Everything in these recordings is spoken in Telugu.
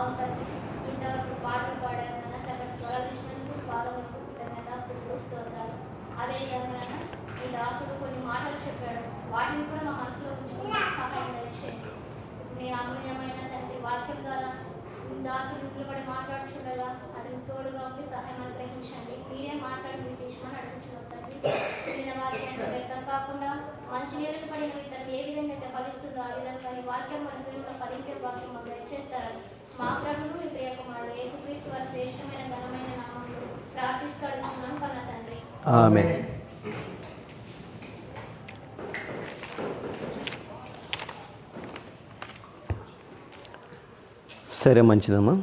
అవును తండ్రి, ఇంతవరకు పాటలు పాడాను చక్కటి స్వరాలు ఇచ్చినందుకు పాదములకు కృతజ్ఞతాస్తుతులు స్తోత్రాలు. అదేవిధంగా ఈ దాసుడు కొన్ని మాటలు చెప్పాడు, వాటిని కూడా మా మనసులో ఉంచుకుని సహాయం దయచేయండి. మీ అమూల్యమైన తండ్రి వాక్యం ద్వారా దాసుడు నిలబడి మాట్లాడుతుండగా అది తోడుగా ఉండి సహాయం అనుగ్రహించండి. మీరే మాట్లాడి మీరు తీసుకొని అడుగుతున్నాం తండ్రి. విన్న వాక్యాన్ని వ్యక్తం కాకుండా మంచి నీళ్ళు పడిన విత్తనం ఏ విధంగా అయితే ఫలిస్తుందో ఆ విధంగా ఈ వాక్యం మన హృదయంలో ఫలించే వాక్యం మాకు దయచేస్తారని మా ప్రభువు మీ ప్రియ కుమారుడు యేసుక్రీస్తు వారి శ్రేష్టమైన ఘనమైన నామంలో ప్రార్థిస్తూ అడుగుతున్నాం కన్న తండ్రి. ఆమేన్. సరే, మంచిదమ్మా.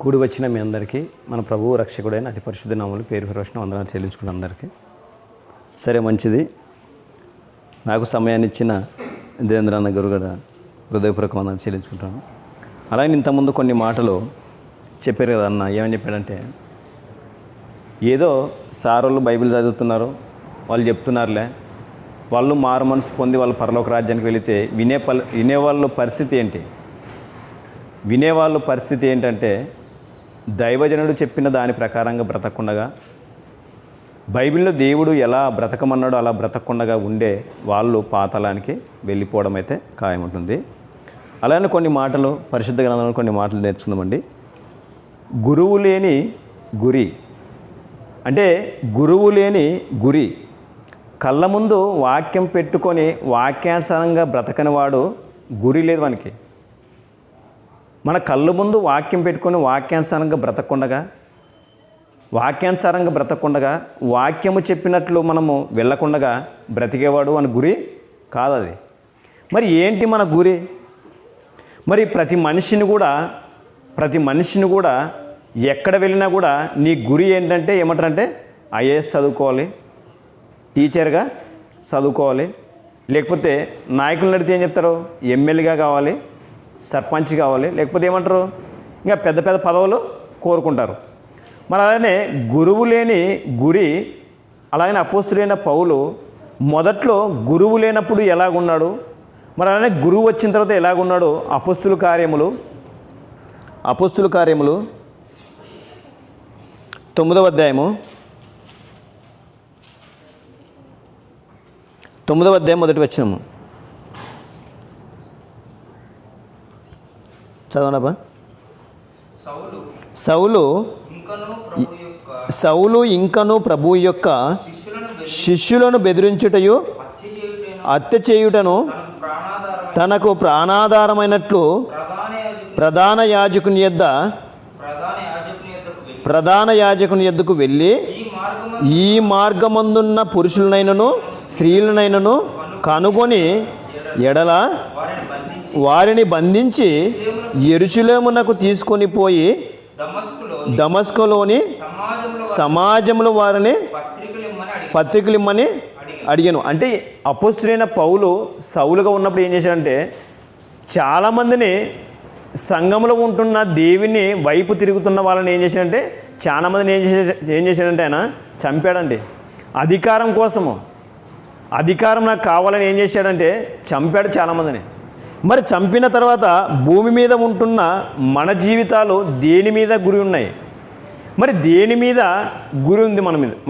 కూడి వచ్చిన మీ అందరికీ మన ప్రభువు రక్షకుడైన అతి పరిశుద్ధ నామములు పేరు ప్రవేశం వందనాలు చెల్లించుకున్న అందరికీ. సరే, మంచిది. నాకు సమయాన్ని ఇచ్చిన దేవేంద్రన్న గురుగడ హృదయపూర్వక వందనాలు చెల్లించుకుంటాను. అలాగే ఇంతకుముందు కొన్ని మాటలు చెప్పారు కదా అన్న. ఏమని చెప్పాడంటే, ఏదో సారోళ్ళు బైబిల్ చదువుతున్నారు, వాళ్ళు చెప్తున్నారులే, వాళ్ళు మారు మనసు పొంది వాళ్ళు పరలోక రాజ్యానికి వెళితే వినేవాళ్ళ పరిస్థితి ఏంటి? వినేవాళ్ళ పరిస్థితి ఏంటంటే, దైవజనుడు చెప్పిన దాని ప్రకారంగా బ్రతకుండగా, బైబిల్లో దేవుడు ఎలా బ్రతకమన్నాడో అలా బ్రతకుండగా ఉండే వాళ్ళు పాతాళానికి వెళ్ళిపోవడం అయితే ఖాయముంటుంది. అలానే కొన్ని మాటలు పరిశుద్ధ గ్రంథంలో కొన్ని మాటలు నేర్చుకుందామండి. గురువు లేని గురి అంటే గురువు లేని గురి. కళ్ళ ముందు వాక్యం పెట్టుకొని వాక్యానుసారంగా బ్రతకని వాడు గురి లేదు మనకి. మన కళ్ళు ముందు వాక్యం పెట్టుకొని వాక్యానుసారంగా బ్రతకుండగా వాక్యము చెప్పినట్లు మనము వెళ్ళకుండగా బ్రతికేవాడు అని గురి కాదు అది. మరి ఏంటి మన గురి? మరి ప్రతి మనిషిని కూడా ఎక్కడ వెళ్ళినా కూడా నీ గురి ఏంటంటే ఏమంటారంటే ఐఏఎస్ చదువుకోవాలి, టీచర్గా చదువుకోవాలి, లేకపోతే నాయకులను అడిగితే ఏం చెప్తారు? ఎమ్మెల్యేగా కావాలి, సర్పంచ్ కావాలి, లేకపోతే ఏమంటారు ఇంకా పెద్ద పెద్ద పదవులు కోరుకుంటారు. మరి అలానే గురువు లేని గురి. అలాగనే అపోస్తలుడైన పౌలు మొదట్లో గురువు లేనప్పుడు ఎలాగున్నాడు, మరి అలానే గురువు వచ్చిన తర్వాత ఎలాగున్నాడు? అపోస్తలుల కార్యములు 9వ అధ్యాయము 9వ అధ్యాయం మొదటి వచనము చదవనబ్బా. సౌలు ఇంకను ప్రభువు యొక్క శిష్యులను బెదిరించుటయు హత్య చేయుటను తనకు ప్రాణాధారమైనట్లు ప్రధాన యాజకుని యొద్దకు వెళ్ళి ఈ మార్గమందున్న పురుషులనైనను స్త్రీలనైనను కనుగొని ఎడల వారిని బంధించి యెరూషలేమునకు తీసుకొని పోయి దమస్కులోని సమాజంలో వారిని పత్రికలు ఇమ్మని అడిగాను. అంటే అపోస్తలుడైన పౌలు సౌలుగా ఉన్నప్పుడు ఏం చేశాడంటే, చాలామందిని సంఘంలో ఉంటున్న దేవుని వైపు తిరుగుతున్న వాళ్ళని ఏం చేశాడంటే, చాలామందిని ఏం చేశాడంటే ఆయన చంపాడండి. అధికారం కోసము, అధికారం నాకు కావాలని ఏం చేశాడంటే చంపాడు చాలామందిని. మరి చంపిన తర్వాత భూమి మీద ఉంటున్న మన జీవితాలు దేని మీద గురి ఉన్నాయి? మరి దేని మీద గురి ఉంది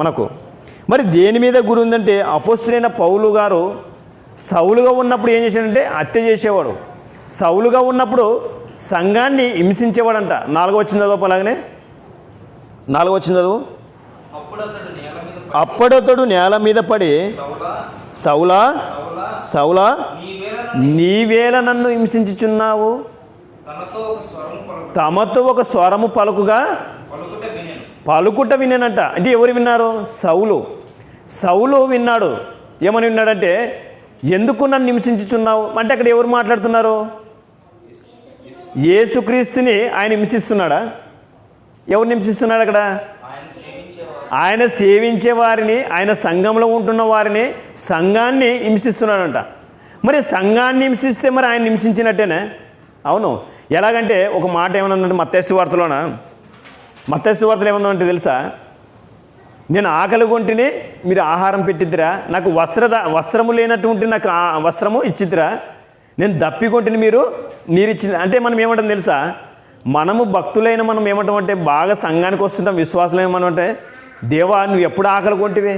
మనకు? మరి దేని మీద గురి ఉందంటే, అపోస్తలుడైన పౌలు గారు సౌలుగా ఉన్నప్పుడు ఏం చేశాడంటే హత్య చేసేవాడు. సౌలుగా ఉన్నప్పుడు సంఘాన్ని హింసించేవాడంట. 4వ వచనం చదువు. అలాగనే 4వ వచనం చదువు. అప్పుడతడు నేల మీద పడి, సౌలా సౌలా నీవేళ నన్ను హింసించుచున్నావు? తమతో ఒక స్వరము పలుకుట వినేనంట. అంటే ఎవరు విన్నారు? సౌలు విన్నాడు. ఏమని విన్నాడంటే, ఎందుకు నన్ను హింసించుచున్నావు అంటే అక్కడ ఎవరు మాట్లాడుతున్నారు? యేసుక్రీస్తుని ఆయన హింసిస్తున్నాడా? ఎవరు హింసిస్తున్నాడు అక్కడ? ఆయన సేవించే వారిని, ఆయన సంఘంలో ఉంటున్న వారిని, సంఘాన్ని హింసిస్తున్నాడంట. మరి సంఘాన్ని హింసిస్తే మరి ఆయన హింసించినట్టేనే. అవును. ఎలాగంటే ఒక మాట ఏమన్నదంటే మత్తయి సువార్తలో ఏమన్నదంటే తెలుసా? నేను ఆకలి కొంటిని మీరు ఆహారం పెట్టిద్దిరా, నాకు వస్త్రము లేనటువంటి నాకు వస్త్రము ఇచ్చిద్దిరా, నేను దప్పి కొంటిని మీరు నీరు ఇచ్చింది. అంటే మనం ఏమంటాం తెలుసా? మనము భక్తులైన మనం ఏమంటామంటే బాగా సంఘానికి వస్తుంటాం, విశ్వాసులైన మనం అంటే, దేవా నువ్వు ఎప్పుడు ఆకలి కొంటివే,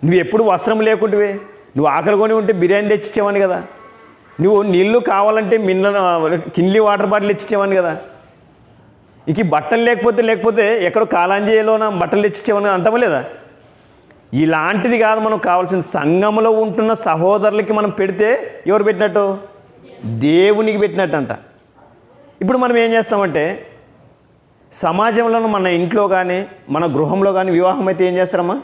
నువ్వు ఎప్పుడు వస్త్రం లేకుంటివే, నువ్వు ఆకలి కొని ఉంటే బిర్యానీ తెచ్చిచ్చేవాని కదా, నువ్వు నీళ్ళు కావాలంటే కిన్లీ వాటర్ బాటిల్ ఇచ్చిచ్చేవాని కదా, ఇక బట్టలు లేకపోతే ఎక్కడో కాలాంజీలోన బట్టలు తెచ్చిచ్చేవాని కదా, అంటామా లేదా? ఇలాంటిది కాదు మనం కావాల్సిన. సంఘంలో ఉంటున్న సహోదరులకి మనం పెడితే ఎవరు పెట్టినట్టు? దేవునికి పెట్టినట్టు అంట. ఇప్పుడు మనం ఏం చేస్తామంటే సమాజంలో మన ఇంట్లో కానీ మన గృహంలో కానీ వివాహం అయితే ఏం చేస్తారమ్మా?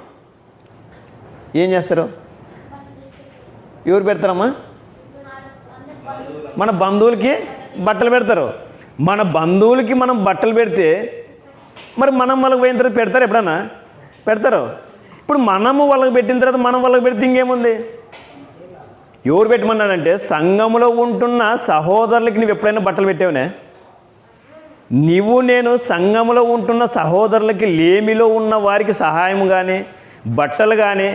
ఏం చేస్తారు? ఎవరు పెడతారమ్మా? మన బంధువులకి బట్టలు పెడతారు. మన బంధువులకి మనం బట్టలు పెడితే మరి మనం వాళ్ళకి పోయిన తర్వాత పెడతారు, ఎప్పుడన్నా పెడతారు. ఇప్పుడు మనము వాళ్ళకి పెట్టిన తర్వాత మనం వాళ్ళకి పెడితే ఇంకేముంది? ఎవరు పెట్టమన్నాడంటే సంఘంలో ఉంటున్న సహోదరులకి నువ్వు ఎప్పుడైనా బట్టలు పెట్టావునే? నీవు నేను సంఘంలో ఉంటున్న సహోదరులకి లేమిలో ఉన్న వారికి సహాయం కానీ బట్టలు కానీ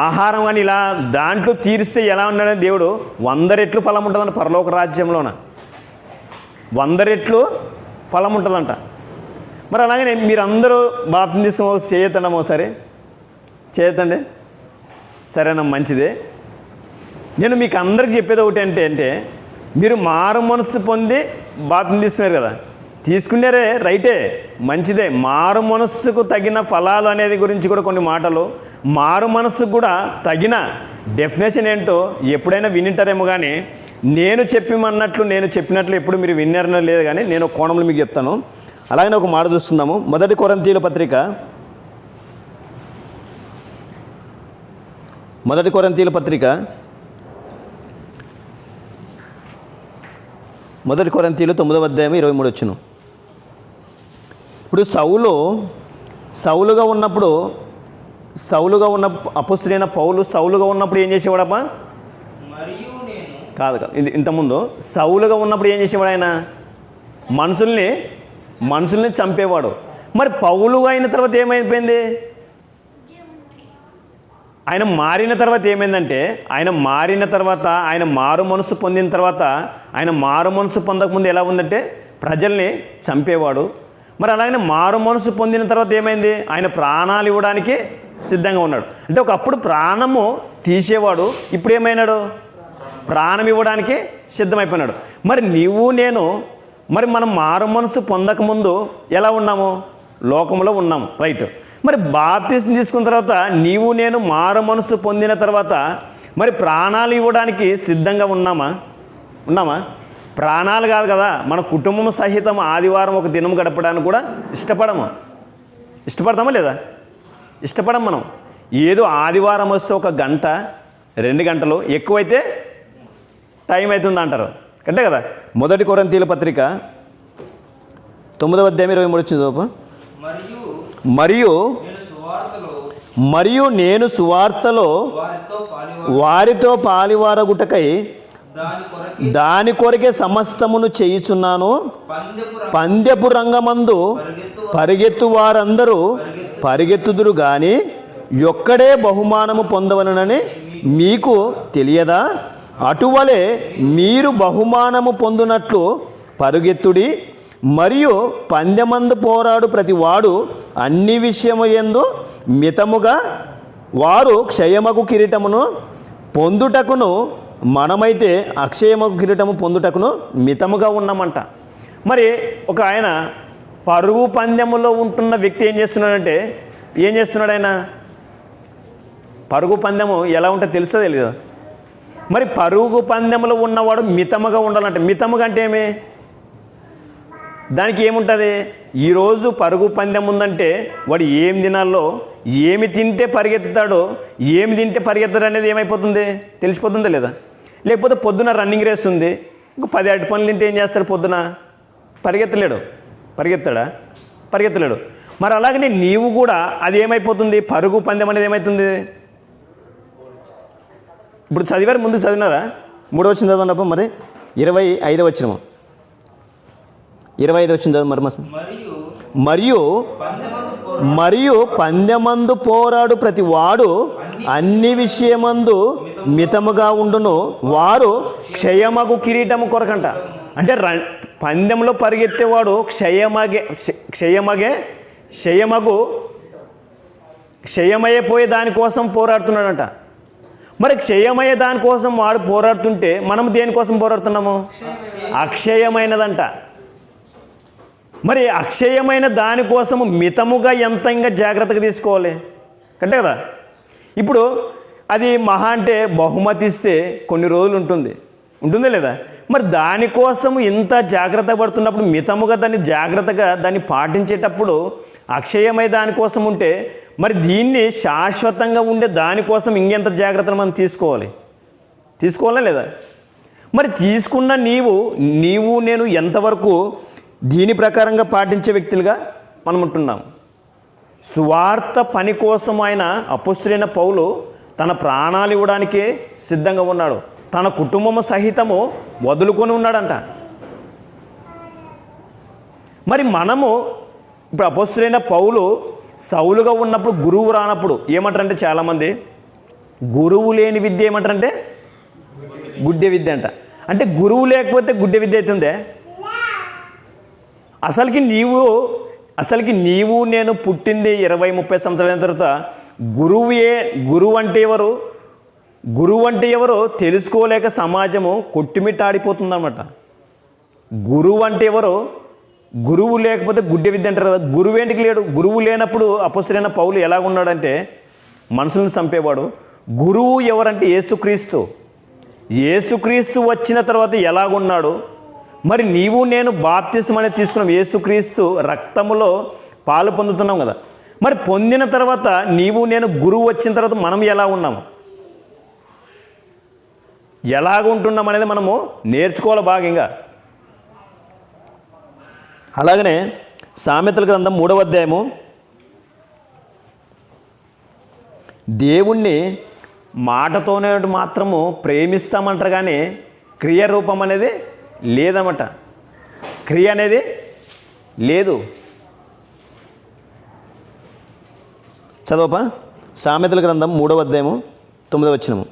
ఆహారం కానీ ఇలా దాంట్లో తీరిస్తే ఎలా ఉన్నాడని దేవుడు 100 రెట్లు ఫలం ఉంటుందంట పరలోక రాజ్యంలోన. 100 రెట్లు ఫలం ఉంటుందంట. మరి అలాగే మీరందరూ బాప్తిసం తీసుకుని చేయొద్దమ్మా, ఒకసారి చేయొద్దండి. సరేనా, మంచిదే. నేను మీకు అందరికి చెప్పేది ఒకటి అంటే మీరు మారు మనస్సు పొంది బాప్తిసం తీసుకున్నారు కదా, తీసుకున్నారే, రైటే, మంచిదే. మారు మనస్సుకు తగిన ఫలాలు అనేది గురించి కూడా కొన్ని మాటలు, మారు మనస్సుకు కూడా తగిన డెఫినేషన్ ఏంటో ఎప్పుడైనా వినింటారేమో, కానీ నేను చెప్పినట్లు ఎప్పుడు మీరు విన్నారనో లేదు, కానీ నేను ఒక కోణంలో మీకు చెప్తాను. అలాగే ఒక మాట చూస్తున్నాము. మొదటి కొరింథీయుల పత్రిక 9:23. ఇప్పుడు సౌలుగా ఉన్న అపొస్తలుడైన పౌలు సౌలుగా ఉన్నప్పుడు ఏం చేసేవాడప్పా? కాదు, ఇంతకుముందు సౌలుగా ఉన్నప్పుడు ఏం చేసేవాడు? ఆయన మనుషుల్ని చంపేవాడు. మరి పౌలు అయిన తర్వాత ఏమైపోయింది? ఆయన మారిన తర్వాత ఏమైందంటే, ఆయన మారు మనసు పొందిన తర్వాత, ఆయన మారు మనసు పొందకముందు ఎలా ఉందంటే ప్రజల్ని చంపేవాడు. మరి అలాగే మారు మనసు పొందిన తర్వాత ఏమైంది? ఆయన ప్రాణాలు ఇవ్వడానికి సిద్ధంగా ఉన్నాడు. అంటే ఒకప్పుడు ప్రాణము తీసేవాడు, ఇప్పుడు ఏమైనాడు? ప్రాణం ఇవ్వడానికి సిద్ధమైపోయినాడు. మరి నీవు నేను మనం మారు మనసు పొందకముందు ఎలా ఉన్నాము? లోకంలో ఉన్నాము, రైట్. మరి బాప్తిసం తీసుకున్న తర్వాత నీవు నేను మారు మనసు పొందిన తర్వాత మరి ప్రాణాలు ఇవ్వడానికి సిద్ధంగా ఉన్నామా? ప్రాణాలు కాదు కదా, మన కుటుంబం సహితం ఆదివారం ఒక దినం గడపడానికి కూడా ఇష్టపడతామా లేదా? ఇష్టపడం. మనం ఏదో ఆదివారం వస్తే 1 గంట 2 గంటలు ఎక్కువైతే టైం అవుతుంది అంటారు, అంటే కదా. మొదటి కొరింథీయుల పత్రిక 9:23 వచ్చింది. మరియు నేను సువార్తలో వారితో పాలివారగుటకై దాని కొరకే సమస్తమును చేయుచున్నాను. పందెపు రంగమందు పరిగెత్తు వారందరూ పరిగెత్తుదురు గాని ఒక్కడే బహుమానము పొందవలనని మీకు తెలియదా? అటువలే మీరు బహుమానము పొందునట్లు పరుగెత్తుడి. మరియు పందెమందు పోరాడు ప్రతి వాడు అన్ని విషయముయందు మితముగా, వారు క్షయమగు కిరీటమును పొందుటకును మనమైతే అక్షయమగు కిరీటము పొందుటకును మితముగా ఉన్నామంట. మరి ఒక ఆయన పరుగు పందెములో ఉంటున్న వ్యక్తి ఏం చేస్తున్నాడు? ఆయన పరుగు పందెము ఎలా ఉంటుందో తెలుసా తెలీదా? మరి పరుగు పందెములో ఉన్నవాడు మితముగా ఉండాలంటే, మితముగా అంటే ఏమి? దానికి ఏముంటుంది? ఈరోజు పరుగు పందెం ఉందంటే వాడు ఏం తినాలో, ఏమి తింటే పరిగెత్తుతాడో, ఏమి తింటే పరిగెత్తాడు అనేది ఏమైపోతుంది? తెలిసిపోతుందా లేదా? లేకపోతే పొద్దున రన్నింగ్ రేస్ ఉంది, ఒక 10 అరటి పనులు తింటే ఏం చేస్తాడు? పొద్దున పరిగెత్తలేడు. మరి అలాగనే నీవు కూడా అది ఏమైపోతుంది? పరుగు పందెం అనేది ఏమవుతుంది? ఇప్పుడు చదివారు, ముందు చదివినారా? 3వ వచనం చదవండి. మరి 25వ వచనం చదువు. మరియు పందెమందు పోరాడు ప్రతి వాడు అన్ని విషయమందు మితముగా ఉండును, వారు క్షయమగు కిరీటము కొరకంట. అంటే పందెంలో పరిగెత్తేవాడు క్షయమయ్యే దానికోసం పోరాడుతున్నాడంట. మరి క్షయమయ్యే దానికోసం వాడు పోరాడుతుంటే మనం దేనికోసం పోరాడుతున్నాము? అక్షయమైనదంట. మరి అక్షయమైన దానికోసము మితముగా ఎంత ఇంకా జాగ్రత్తగా తీసుకోవాలి అంటే కదా. ఇప్పుడు అది మహా అంటే బహుమతి ఇస్తే కొన్ని రోజులు ఉంటుందా లేదా? మరి దానికోసము ఇంత జాగ్రత్త పడుతున్నప్పుడు మితముగా దాన్ని పాటించేటప్పుడు అక్షయమై దానికోసం ఉంటే మరి దీన్ని శాశ్వతంగా ఉండే దానికోసం ఇంకెంత జాగ్రత్తలు మనం తీసుకోవాలా లేదా? మరి తీసుకున్న నీవు నేను ఎంతవరకు దీని ప్రకారంగా పాటించే వ్యక్తులుగా మనం ఉంటున్నాం? సువార్త పని కోసం ఆయన అపొస్తలుడైన పౌలు తన ప్రాణాలు ఇవ్వడానికే సిద్ధంగా ఉన్నాడు. తన కుటుంబము సహితము వదులుకొని ఉన్నాడంట. మరి మనము ఇప్పుడు అపొస్తలుడైన పౌలు సౌలుగా ఉన్నప్పుడు గురువు రానప్పుడు ఏమంటారంటే చాలామంది గురువు లేని విద్య ఏమంటారంటే గుడ్డె విద్య అంట. అంటే గురువు లేకపోతే గుడ్డె విద్య అవుతుందే. అసలుకి నీవు నేను పుట్టింది 20-30 సంవత్సరాల తర్వాత గురువు అంటే ఎవరు తెలుసుకోలేక సమాజము కొట్టుమిట్టాడిపోతుందన్నమాట. గురువు అంటే ఎవరు? గురువు లేకపోతే గుడ్డె విద్య అంటారు కదా. గురువు ఏంటికి లేడు? గురువు లేనప్పుడు అపొస్తలుడైన పౌలు ఎలాగున్నాడంటే మనుషులను చంపేవాడు. గురువు ఎవరంటే యేసుక్రీస్తు వచ్చిన తర్వాత ఎలాగున్నాడు? మరి నీవు నేను బాప్తిస్మం అనేది తీసుకున్నాం, యేసుక్రీస్తు రక్తములో పాలు పొందుతున్నాం కదా. మరి పొందిన తర్వాత నీవు నేను గురువు వచ్చిన తర్వాత మనం ఎలా ఉన్నాము, ఎలాగుంటున్నాం అనేది మనము నేర్చుకోవాలి భాగంగా. అలాగనే సామెతల గ్రంథం 3వ అధ్యాయము దేవుణ్ణి మాటతోనే మాత్రము ప్రేమిస్తామంటారు కానీ క్రియారూపం అనేది లేదన్నమాట. క్రియ అనేది లేదు. చదవపా సామెతల గ్రంథం 3వ అధ్యాయము 9వ వచనము.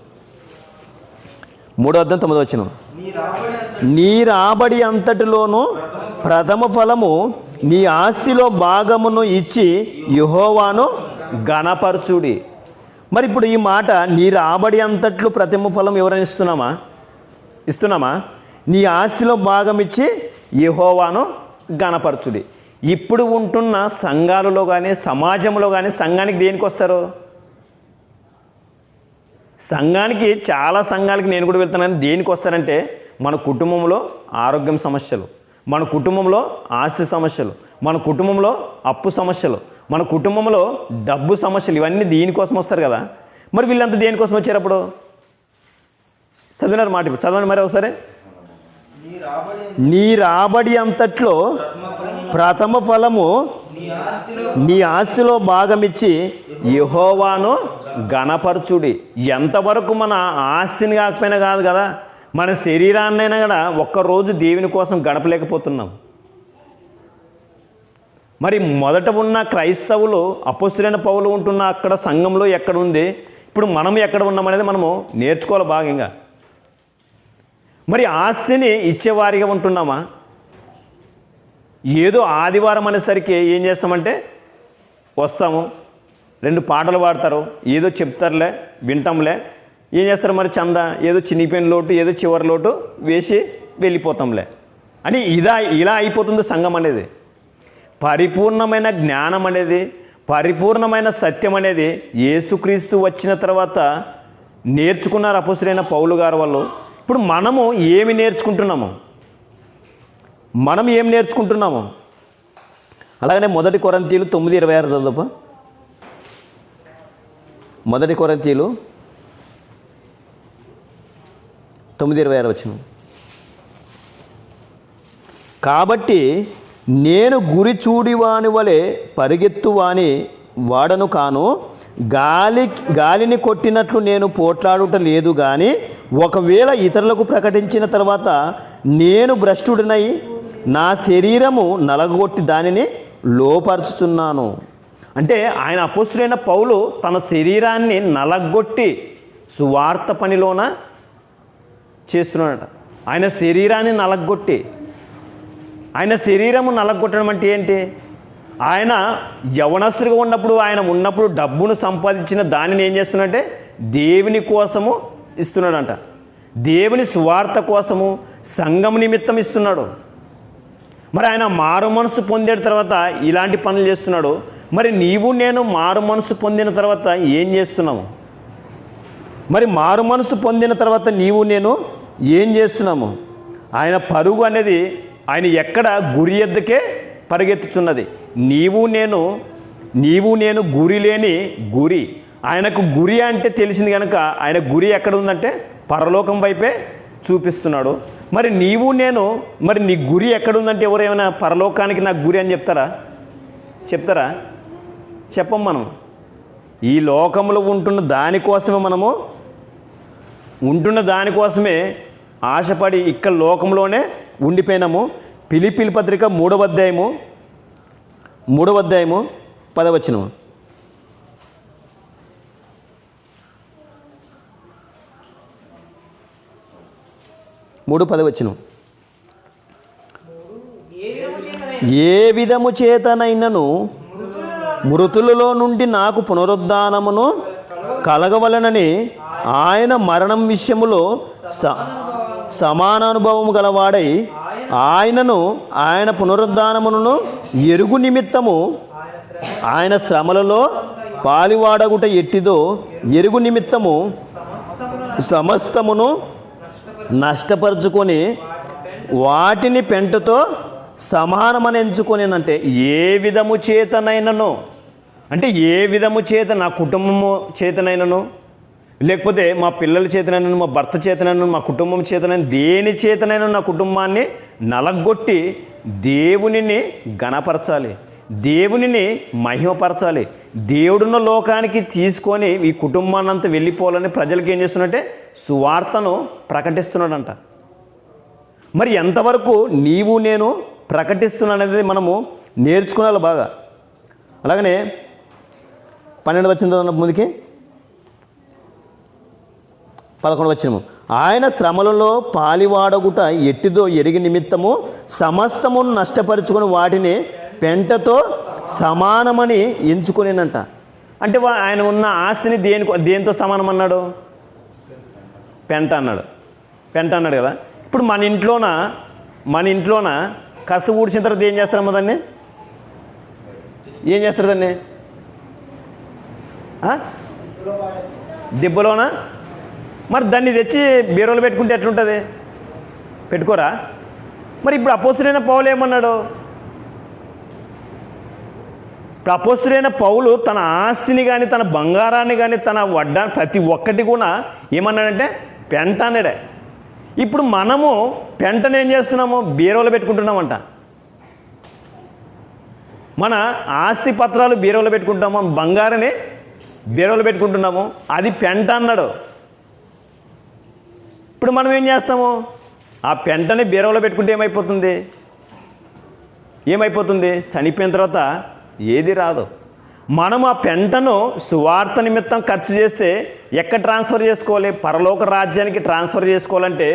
3వ అధ్యాయం 9వ వచనం. నీ రాబడి అంతటిలోనూ ప్రథమ ఫలము నీ ఆస్తిలో భాగమును ఇచ్చి యెహోవాను ఘనపరచుడి. మరి ఇప్పుడు ఈ మాట నీ రాబడి అంతట్లు ప్రథమ ఫలం ఎవరైనా ఇస్తున్నామా? నీ ఆస్తిలో భాగం ఇచ్చి యెహోవాను ఘనపరచుడి. ఇప్పుడు ఉంటున్న సంఘాలలో కానీ సమాజంలో కానీ సంఘానికి దేనికి వస్తారు? సంఘానికి చాలా సంఘాలకి నేను కూడా వెళ్తున్నాను. దేనికి వస్తారంటే మన కుటుంబంలో ఆరోగ్యం సమస్యలు, మన కుటుంబంలో ఆస్తి సమస్యలు, మన కుటుంబంలో అప్పు సమస్యలు, మన కుటుంబంలో డబ్బు సమస్యలు, ఇవన్నీ దీనికోసం వస్తారు కదా. మరి వీళ్ళంతా దేనికోసం వచ్చారు? అప్పుడు చదివినారు మాట, ఇప్పుడు చదవండి మరి ఒకసారి. నీ రాబడి అంతట్లో ప్రథమ ఫలము నీ ఆస్తిలో భాగమిచ్చి యెహోవాను ఘనపరచుడి. ఎంతవరకు మన ఆస్తిని కాకపోయినా కాదు కదా, మన శరీరాన్నైనా కూడా ఒక్కరోజు దేవుని కోసం గడపలేకపోతున్నాం. మరి మొదట ఉన్న క్రైస్తవులు అపొస్తలుడైన పౌలు ఉంటున్న అక్కడ సంఘంలో ఎక్కడ ఉంది, ఇప్పుడు మనం ఎక్కడ ఉన్నామనేది మనము నేర్చుకోవాలి భాగంగా. మరి ఆస్తిని ఇచ్చేవారిగా ఉంటున్నామా? ఏదో ఆదివారం అనేసరికి ఏం చేస్తామంటే వస్తాము, 2 పాటలు పాడతారు, ఏదో చెప్తారులే, వింటాంలే, ఏం చేస్తారు మరి చందా ఏదో చినిగిపోయిన లోటు, ఏదో చివరి లోటు వేసి వెళ్ళిపోతాంలే అని ఇలా అయిపోతుంది సంఘం అనేది. పరిపూర్ణమైన జ్ఞానం అనేది, పరిపూర్ణమైన సత్యం అనేది యేసుక్రీస్తు వచ్చిన తర్వాత నేర్చుకున్నారు అపొస్తలుడైన పౌలు గారు వాళ్ళు. ఇప్పుడు మనము ఏమి నేర్చుకుంటున్నాము? అలాగనే 1 కొరింథీయులు 9:26 చదువు. 1 కొరింథీయులు 9:26 వచనం. కాబట్టి నేను గురి చూడివాని వలె పరిగెత్తువాని వాడను కాను, గాలిని కొట్టినట్లు నేను పోట్లాడుట లేదు. కానీ ఒకవేళ ఇతరులకు ప్రకటించిన తర్వాత నేను భ్రష్టుడినై నా శరీరము నలగొట్టి దానిని లోపరుచుచున్నాను. అంటే ఆయన అపొస్తలుడైన పౌలు తన శరీరాన్ని నలగొట్టి సువార్త పనిలోన చేస్తున్నాడట. ఆయన శరీరాన్ని నలగొట్టి ఆయన శరీరము నలగొట్టడం అంటే ఏంటి? ఆయన యవనస్తుడిగా ఉన్నప్పుడు డబ్బును సంపాదించిన దానిని ఏం చేస్తున్నాడంటే దేవుని కోసము ఇస్తున్నాడంట. దేవుని సువార్త కోసము సంఘం నిమిత్తం ఇస్తున్నాడు. మరి ఆయన మారు మనసు పొందిన తర్వాత ఇలాంటి పనులు చేస్తున్నాడు. మరి నీవు నేను మారు మనసు పొందిన తర్వాత ఏం చేస్తున్నాము? మరి మారు మనసు పొందిన తర్వాత నీవు నేను ఏం చేస్తున్నాము? ఆయన పరుగు అనేది ఆయన ఎక్కడ గురి ఎద్దకే పరిగెత్తుచున్నది. నీవు నేను గురి లేని గురి. ఆయనకు గురి అంటే తెలిసింది కనుక ఆయన గురి ఎక్కడ ఉందంటే పరలోకం వైపే చూపిస్తున్నాడు. మరి నీవు నేను మరి నీ గురి ఎక్కడుందంటే ఎవరేమైనా పరలోకానికి నాకు గురి అని చెప్తారా? చెప్పం. మనం ఈ లోకంలో ఉంటున్న దానికోసమే ఆశపడి ఇక్కడ లోకంలోనే ఉండిపోయినాము. ఫిలిప్పీయుల పత్రిక 3వ అధ్యాయము 10వ వచనం. ఏ విధము చేతనైనను మృతులలో నుండి నాకు పునరుద్ధానమును కలగవలనని ఆయన మరణం విషయములో సమానానుభవము గలవాడై ఆయన పునరుద్ధానమును ఎరుగు నిమిత్తము ఆయన శ్రమలలో పాలివాడగుట ఎట్టిదో ఎరుగు నిమిత్తము సమస్తమును నష్టపరుచుకొని వాటిని పెంటతో సమానమని ఎంచుకొని అంటే ఏ విధము చేతనైనను అంటే ఏ విధము చేత నా కుటుంబము చేతనైనను లేకపోతే మా పిల్లల చేతనైనను మా భర్త చేతనైనను మా కుటుంబం చేతనైనా దేని చేతనైనా నా కుటుంబాన్ని నలగొట్టి దేవునిని ఘనపరచాలి, దేవునిని మహిమపరచాలి, దేవుడున్న లోకానికి తీసుకొని ఈ కుటుంబాన్ని అంతా వెళ్ళిపోవాలని ప్రజలకు ఏం చేస్తున్నట్టే సువార్తను ప్రకటిస్తున్నాడంట. మరి ఎంతవరకు నీవు నేను ప్రకటిస్తున్నాననేది మనము నేర్చుకోవాలి బాగా. అలాగనే 12 వచనం ముందుకి 11 వచనము. ఆయన శ్రమలలో పాలివాడగుట ఎట్టిదో ఎరిగి నిమిత్తము సమస్తమును నష్టపరుచుకొని వాటిని పెంటతో సమానమని ఎంచుకొనేనంట. అంటే ఆయన ఉన్న ఆస్తిని దేనితో సమానం అన్నాడు? పెంట అన్నాడు కదా. ఇప్పుడు మన ఇంట్లోన కసు ఊడ్చిన తర్వాత ఏం చేస్తారమ్మా దాన్ని? దిబ్బలోనా? మరి దాన్ని తెచ్చి బీరువాలో పెట్టుకుంటే ఎట్లుంటుంది? పెట్టుకోరా? మరి ఇప్పుడు అపోస్తలుడైన పౌలు ఏమన్నాడు? ఇప్పుడు అపోస్తలుడైన పౌలు తన ఆస్తిని కానీ తన బంగారాన్ని కానీ తన వడ్డాన్ని ప్రతి ఒక్కటి కూడా ఏమన్నాడంటే పెంట అన్నాడే. ఇప్పుడు మనము పెంటను ఏం చేస్తున్నాము? బీరువాలో పెట్టుకుంటున్నామంట. మన ఆస్తి పత్రాలు బీరువాలో పెట్టుకుంటాము, బంగారాన్ని బీరువాలో పెట్టుకుంటున్నాము, అది పెంట అన్నాడు. ఇప్పుడు మనం ఏం చేస్తాము? ఆ పెంటని బీరువాలో పెట్టుకుంటే ఏమైపోతుంది? చనిపోయిన తర్వాత ఏది రాదు. మనం ఆ పెంటను సువార్త నిమిత్తం ఖర్చు చేస్తే ఎక్కడ ట్రాన్స్ఫర్ చేసుకోవాలి? పరలోక రాజ్యానికి ట్రాన్స్ఫర్ చేసుకోవాలంటే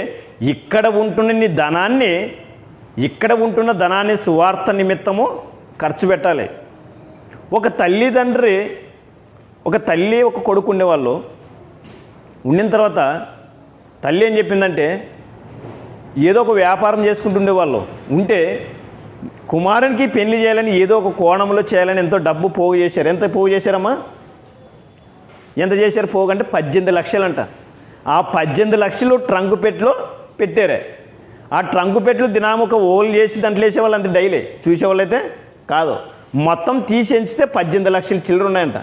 ఇక్కడ ఉంటున్న ధనాన్ని సువార్త నిమిత్తము ఖర్చు పెట్టాలి. ఒక తల్లి ఒక కొడుకు ఉండేవాళ్ళు. ఉండిన తర్వాత తల్లి ఏం చెప్పిందంటే ఏదో ఒక వ్యాపారం చేసుకుంటుండేవాళ్ళు. ఉంటే కుమారునికి పెళ్లి చేయాలని ఏదో ఒక కోణంలో చేయాలని ఎంతో డబ్బు పోగు చేశారు. ఎంత పోగు చేశారమ్మా? ఎంత చేశారు పోగు అంటే 18 లక్షలంట. ఆ 18 లక్షలు ట్రంకు పెట్టిలో పెట్టారే. ఆ ట్రంకు పెట్టిలో దినాము ఒక ఓలు చేసి దాంట్లో వేసేవాళ్ళు అంత డైలీ చూసేవాళ్ళు అయితే కాదు. మొత్తం తీసి ఎంచితే 18 లక్షల చిల్లర ఉన్నాయంట.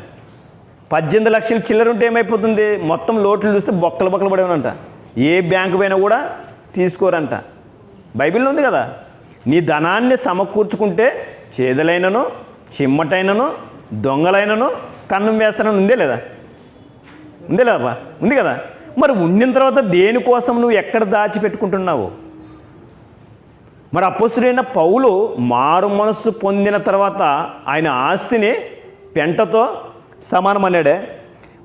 18 లక్షల చిల్లర ఉంటే ఏమైపోతుంది? మొత్తం లోట్లు చూస్తే బొక్కలు పడేవనంట. ఏ బ్యాంకు పోయినా కూడా తీసుకోరంట. బైబిల్లో ఉంది కదా, నీ ధనాన్ని సమకూర్చుకుంటే చేదలైనను చిమ్మటైనను దొంగలైనను కన్నం వేస్తానని ఉందే లేదా? ఉంది కదా. మరి ఉండిన తర్వాత దేనికోసం నువ్వు ఎక్కడ దాచిపెట్టుకుంటున్నావు? మరి అపోస్తలుడైన పౌలు మారు మనస్సు పొందిన తర్వాత ఆయన ఆస్తిని పెంటతో సమానమన్నాడే.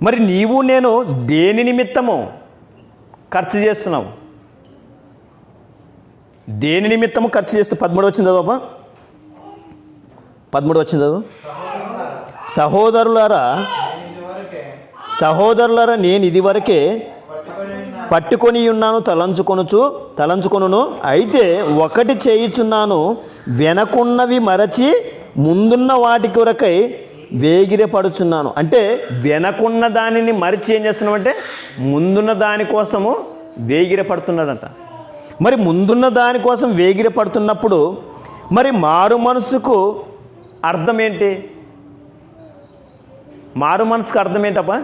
మరి నీవు నేను దేని నిమిత్తము ఖర్చు చేస్తున్నావు? దేని నిమిత్తము ఖర్చు చేస్తూ 13 వచ్చింది చదువు 13 వచ్చింది చదువు. సహోదరులారా నేను ఇదివరకే పట్టుకొని ఉన్నాను తలంచుకొనును అయితే ఒకటి చేయుచున్నాను, వెనకున్నవి మరచి ముందున్న వాటి కొరకై వేగిరపడుచున్నాను. అంటే వెనకున్న దానిని మరిచి ఏం చేస్తున్నామంటే ముందున్న దానికోసము వేగిరపడుతున్నాడంట. మరి ముందున్న దానికోసం వేగిరపడుతున్నప్పుడు మరి మారు మనసుకు అర్థం ఏంటి? మారు మనసుకు అర్థం ఏంటప్పా?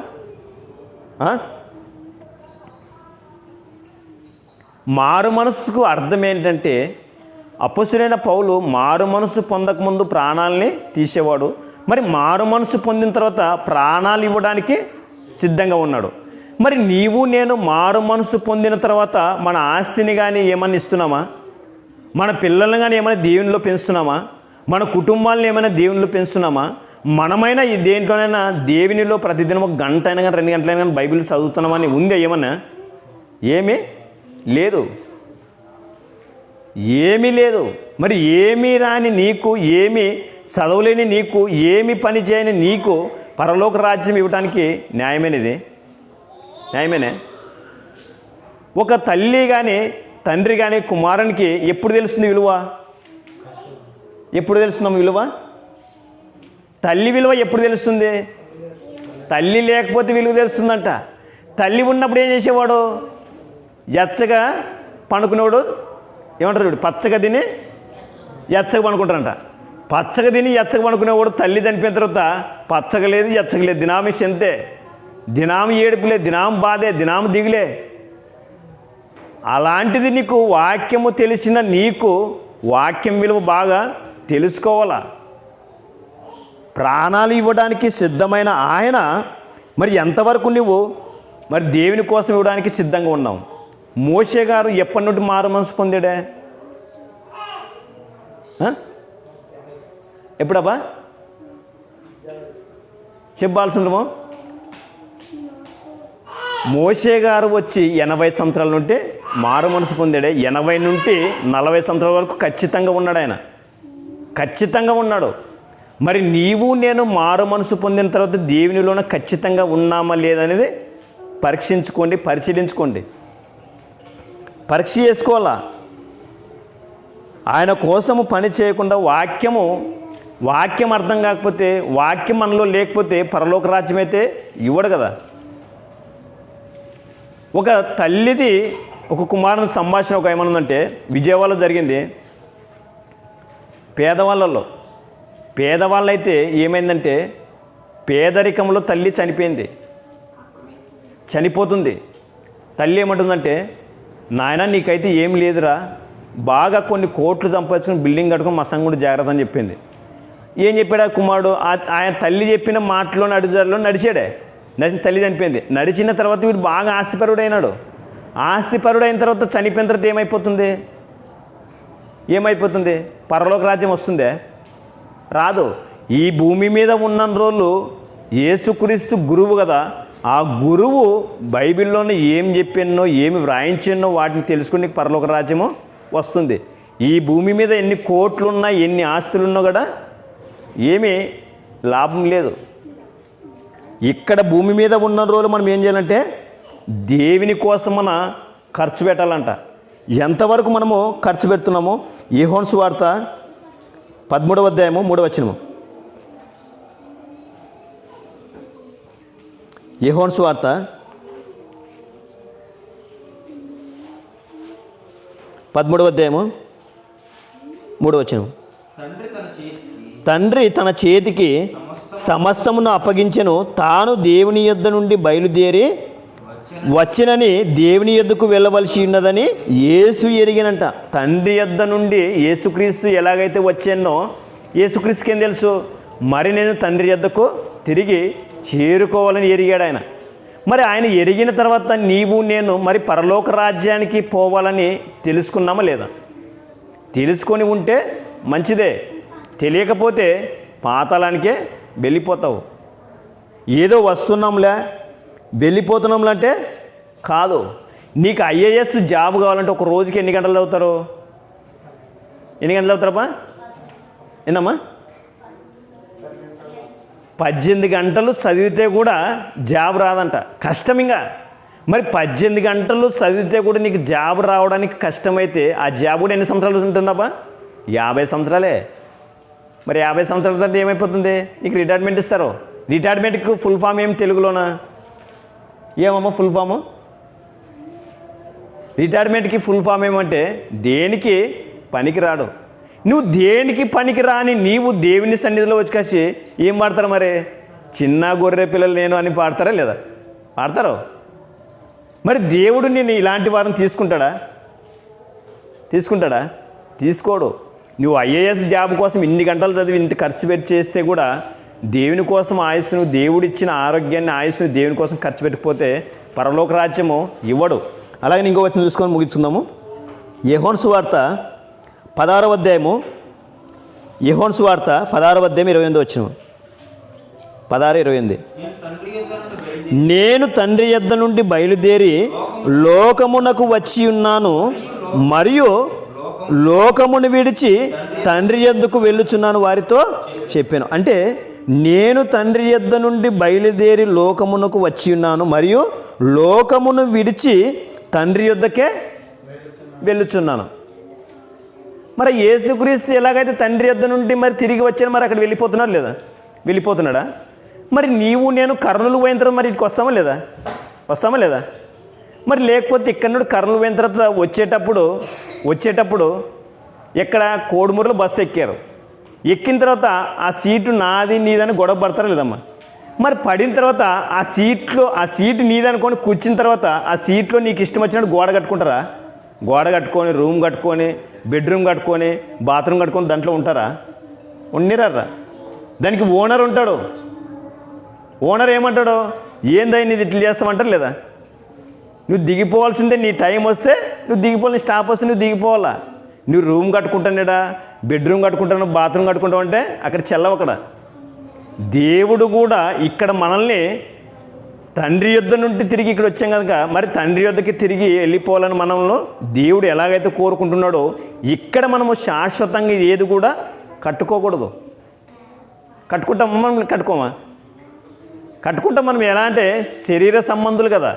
మారు మనసుకు అర్థం ఏంటంటే అపొస్తలుడైన పౌలు మారు మనసు పొందకముందు ప్రాణాలని తీసేవాడు. మరి మారు మనసు పొందిన తర్వాత ప్రాణాలు ఇవ్వడానికి సిద్ధంగా ఉన్నాడు. మరి నీవు నేను మారు మనసు పొందిన తర్వాత మన ఆస్తిని కానీ ఏమైనా ఇస్తున్నామా? మన పిల్లల్ని కానీ ఏమైనా దేవునిలో పెంచుతున్నామా? మన కుటుంబాలను ఏమైనా దేవునిలో పెంచుతున్నామా? మనమైనా ఈ దేంట్లోనైనా దేవునిలో ప్రతిదినం 1 గంట అయినా కానీ 2 గంటలైనా కానీ బైబిల్ చదువుతున్నామని ఉందా? ఏమన్నా? ఏమీ లేదు, ఏమీ లేదు. మరి ఏమీ రాని నీకు, ఏమీ చదవలేని నీకు, ఏమి పని చేయని నీకు పరలోక రాజ్యం ఇవ్వడానికి న్యాయమేనిది? న్యాయమేనే? ఒక తల్లి కానీ తండ్రి కానీ కుమారునికి ఎప్పుడు తెలుస్తుంది విలువ? ఎప్పుడు తెలుస్తున్నాం విలువ? తల్లి విలువ ఎప్పుడు తెలుస్తుంది? తల్లి లేకపోతే విలువ తెలుస్తుందంట. తల్లి ఉన్నప్పుడు ఏం చేసేవాడు? ఎచ్చగా పండుకునేవాడు. ఏమంటారు వీడు? పచ్చగా తిని ఎచ్చగా పండుకుంటారంట. పచ్చగా తిని ఎచ్చగా పండుకునేవాడు తల్లి చనిపోయిన తర్వాత పచ్చగా లేదు, ఎచ్చగా లేదు, దినామి చెంతే, దినాము ఏడుపులే, దినాము బాధే, దినాము దిగులే. అలాంటిది నీకు వాక్యము తెలిసిన నీకు వాక్యం విలువ బాగా తెలుసుకోవాలా. ప్రాణాలు ఇవ్వడానికి సిద్ధమైన ఆయన మరి ఎంతవరకు నువ్వు మరి దేవుని కోసం ఇవ్వడానికి సిద్ధంగా ఉన్నావు? మోషే గారు ఎప్పటి నుండి మారు మనసు పొందాడే? ఎప్పుడబ్బా చెప్పాల్సిందేమో. మోషే గారు వచ్చి 80 సంవత్సరాల నుండి మారు మనసు పొందాడే. 80 నుండి 40 సంవత్సరాల వరకు ఖచ్చితంగా ఉన్నాడు ఆయన, ఖచ్చితంగా ఉన్నాడు. మరి నీవు నేను మారు మనసు పొందిన తర్వాత దేవునిలోనే ఖచ్చితంగా ఉన్నామా లేదనేది పరీక్షించుకోండి, పరిశీలించుకోండి, పరీక్ష చేసుకోవాలా. ఆయన కోసము పని చేయకుండా వాక్యం అర్థం కాకపోతే, వాక్యం మనలో లేకపోతే పరలోక రాజ్యం అయితే ఇవ్వడు కదా. ఒక తల్లిది ఒక కుమారుని సంభాషణ ఒక ఏమనుందంటే విజయవాడలో జరిగింది. పేదవాళ్ళైతే ఏమైందంటే పేదరికంలో తల్లి చనిపోతుంది. తల్లి ఏమంటుందంటే, నాయన నీకైతే ఏం లేదురా, బాగా కొన్ని కోట్లు సంపాదించుకొని బిల్డింగ్ కట్టుకొని మా సంగుడు జాగ్రత్త అని చెప్పింది. ఏం చెప్పాడు ఆ కుమారుడు? ఆయన తల్లి చెప్పిన మాటలో నడిచారులో నడిచాడే. తల్లి చనిపోయింది. నడిచిన తర్వాత వీడు బాగా ఆస్తిపరుడైనాడు. ఆస్తిపరుడైన తర్వాత చనిపోయిన తర్వాత ఏమైపోతుంది? పరలోక రాజ్యం వస్తుందే? రాదు. ఈ భూమి మీద ఉన్న రోజులు యేసుక్రీస్తు గురువు కదా, ఆ గురువు బైబిల్లోనే ఏం చెప్పినో ఏమి వ్రాయించినో వాటిని తెలుసుకుని పరలోక రాజ్యము వస్తుంది. ఈ భూమి మీద ఎన్ని కోట్లున్నా ఎన్ని ఆస్తులున్నా కూడా ఏమీ లాభం లేదు. ఇక్కడ భూమి మీద ఉన్న రోజులు మనం ఏం చేయాలంటే దేవుని కోసం మన ఖర్చు పెట్టాలంట. ఎంతవరకు మనము ఖర్చు పెడుతున్నామో యోహాను సువార్త 13వ అధ్యాయము 3వ వచనము. యోహాను సువార్త 13వ అధ్యాయము 3వ వచనం. తండ్రి తన చేతికి సమస్తమును అప్పగించెను, తాను దేవుని యొద్ద నుండి బయలుదేరి వచ్చినని దేవుని యొద్దకు వెళ్ళవలసి ఉన్నదని యేసు ఎరిగినంట. తండ్రి యొద్ద నుండి యేసుక్రీస్తు ఎలాగైతే వచ్చానో యేసుక్రీస్తుకి ఏం తెలుసు? మరి నేను తండ్రి యొద్దకు తిరిగి చేరుకోవాలని ఎరిగాడు ఆయన. మరి ఆయన ఎరిగిన తర్వాత నీవు నేను మరి పరలోక రాజ్యానికి పోవాలని తెలుసుకున్నామా లేదా? తెలుసుకొని ఉంటే మంచిదే, తెలియకపోతే పాతాళానికే వెళ్ళిపోతావు. ఏదో వస్తున్నాంలే వెళ్ళిపోతున్నాంలే అంటే కాదు. నీకు IAS జాబ్ కావాలంటే ఒక రోజుకి ఎన్ని గంటలు చదువుతారు? ఎన్ని గంటలు చదువుతారబ్బా? ఏందమ్మా? 18 గంటలు చదివితే కూడా జాబ్ రాదంట, కష్టం. ఇంకా మరి 18 గంటలు చదివితే కూడా నీకు జాబ్ రావడానికి కష్టమైతే ఆ జాబ్ కూడా ఎన్ని సంవత్సరాలు ఉంటుందబ్బా? 50 సంవత్సరాలే. మరి 50 సంవత్సరాల తర్వాత ఏమైపోతుంది? నీకు రిటైర్మెంట్ ఇస్తారు. రిటైర్మెంట్కి ఫుల్ ఫామ్ ఏం తెలుగులోనా? ఏమమ్మా ఫుల్ ఫాము? రిటైర్మెంట్కి ఫుల్ ఫామ్ ఏమంటే దేనికి పనికిరాడు. నువ్వు దేనికి పనికి రాని నీవు దేవుని సన్నిధిలో వచ్చి ఏం పాడతారు మరి? చిన్న గొర్రె పిల్లలు నేను అని పాడతారా లేదా? పాడతారు. మరి దేవుడు నేను ఇలాంటి వారిని తీసుకుంటాడా? తీసుకోడు. నువ్వు ఐఏఎస్ జాబ్ కోసం ఇన్ని గంటలు చదివి ఇంత ఖర్చు పెట్టి చేస్తే కూడా దేవుని కోసం ఆయుస్సును, దేవుడిచ్చిన ఆరోగ్యాన్ని, ఆయుస్సును దేవుని కోసం ఖర్చు పెట్టకపోతే పరలోక రాజ్యము ఇవ్వడు. అలాగే ఇంకో వచ్చిన చూసుకొని ముగించుకుందాము. యోహాను సువార్త 16వ అధ్యాయము, యోహాను సువార్త 16వ అధ్యాయం 28వ వచనం. 16:28. నేను తండ్రి యొద్ద నుండి బయలుదేరి లోకమునకు వచ్చి ఉన్నాను, మరియు లోకమును విడిచి తండ్రి యొద్దకు వెళ్ళుచున్నాను వారితో చెప్పాను. అంటే నేను తండ్రి యొద్ద నుండి బయలుదేరి లోకమునకు వచ్చి ఉన్నాను, మరియు లోకమును విడిచి తండ్రి యొద్దకే వెళ్ళుచున్నాను. మరి యేసుక్రీస్తు ఎలాగైతే తండ్రి యొద్ద నుండి మరి తిరిగి వచ్చాను, మరి అక్కడ వెళ్ళిపోతున్నారు లేదా? వెళ్ళిపోతున్నాడా? మరి నీవు నేను కర్నూలు పోయిన తర్వాత మరి ఇక్కడికి వస్తామా లేదా? మరి లేకపోతే ఇక్కడ నుండి కర్నూలు పోయిన తర్వాత వచ్చేటప్పుడు ఎక్కడ కోడుమూరులో బస్సు ఎక్కారు. ఎక్కిన తర్వాత ఆ సీటు నాది నీదని గొడవ పడతారా లేదమ్మా? మరి పడిన తర్వాత ఆ సీటు నీదనుకొని కూర్చున్న తర్వాత ఆ సీట్లో నీకు ఇష్టం వచ్చినట్టు గోడ కట్టుకుంటారా? గోడ కట్టుకొని, రూమ్ కట్టుకొని, బెడ్రూమ్ కట్టుకొని, బాత్రూమ్ కట్టుకొని దాంట్లో ఉంటారా? ఉన్నిరారా? దానికి ఓనర్ ఉంటాడు. ఓనర్ ఏమంటాడు? ఏందై నీది ఇట్లా చేస్తామంటారు లేదా? నువ్వు దిగిపోవాల్సిందే. నీ టైం వస్తే నువ్వు దిగిపోవాలి, నీ స్టాప్ వస్తే నువ్వు దిగిపోవాలా. నువ్వు రూమ్ కట్టుకుంటానేడా, బెడ్రూమ్ కట్టుకుంటాను, బాత్రూమ్ కట్టుకుంటావు అంటే అక్కడ చెల్లవు. అక్కడ దేవుడు కూడా ఇక్కడ మనల్ని తండ్రి యొద్ద నుండి తిరిగి ఇక్కడ వచ్చాం కనుక మరి తండ్రి యొద్దకి తిరిగి వెళ్ళిపోవాలని మనల్ని దేవుడు ఎలాగైతే కోరుకుంటున్నాడో ఇక్కడ మనము శాశ్వతంగా ఏది కూడా కట్టుకోకూడదు. కట్టుకుంటామా? మనం కట్టుకుంటాం. మనం ఎలా అంటే శరీర సంబంధులు కదా.